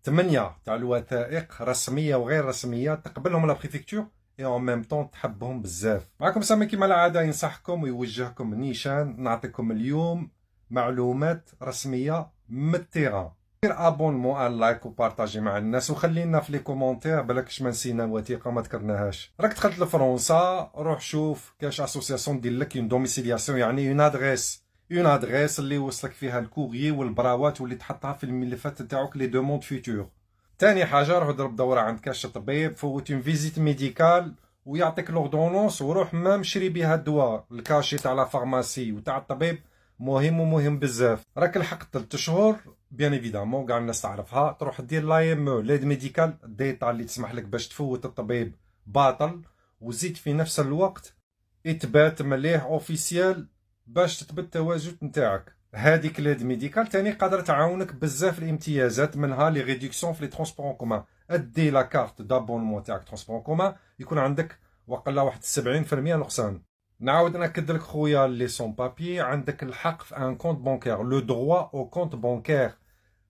8 تاع الوثائق رسميه وغير رسميه تقبلهم لا بريفكتور اي اون ميم طون تحبهم بزاف. معكم سامي كيما العاده ينصحكم ويوجهكم نيشان. نعطيكم اليوم معلومات رسميه من التيران. دير ابونمون لايك وبارطاجي مع الناس وخلينا في لي كومونتير بلاكش ما نسينا وثيقه ما ذكرناهاش. راك دخلت لفرنسا روح شوف كاش اسوسياسيون دير لك اون دوميسيلياسيون يعني اون ادريس اللي وصلك فيها الكوريي والبراوات واللي تحطها في الملفات تاعك لي دوموند فيتور. تاني حاجه روح ضرب دوره عند كاش طبيب فوت اون فيزيت ميديكال ويعطيك لوردونونس وروح ما مشري بها الدواء. الكاشي تاع لا فارماسي وتاع الطبيب مهم ومهم بزاف. راك لحقت 3 شهور بيان ايفيدامون كاع الناس تعرفها. تروح دير لا ام ليد ميديكال الديتا اللي تسمح لك باش تفوت الطبيب باطل وزيد في نفس الوقت اثبات مليح اوفيسيال باش تثبت التواجد نتاعك. هذيك ليد ميديكال تاني قادره تعاونك بزاف الامتيازات منها لي ريدكسيون في لي ترونسبور كومان. ادي لا كارت دابونمون تاعك ترونسبور كومان يكون عندك وقلا واحد 70% نقصان. نعاود ناكد لك خويا لي سون بابي عندك الحق في ان كونت بانكير لو دروا او كونت بانكير.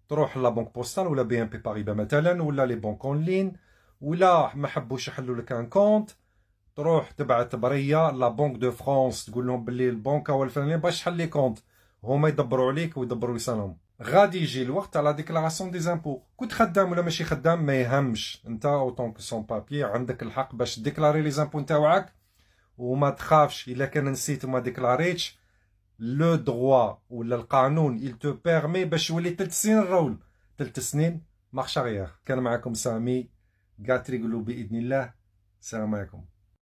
تروح لا بنك بوستال ولا بي ام بي باريبا مثلا ولا لي بنك اون لين ولا ما حبوش يحلوا لك ان كونت تروح تبعت بريه لا بنك دو فرانس تقول لهم باللي البنكه والفلانيه باش تحل لي كونت هما يدبروا عليك ويدبروا لسانهم. غادي يجي الوقت على ديكلاراسيون دي زامبو. كنت خدام ولا ماشي خدام ما يهمش انت اوتون كو سون بابي عندك الحق باش ديكلاري لي زامبو نتاوعك وما تخافش الا كان نسيت وما ديكلاريتش. لو دروا ولا القانون il te permet باش يولي 3 سنين الرول. 3 سنين مارش اريير. كان معكم سامي قاعد تريقلو باذن الله. السلام عليكم.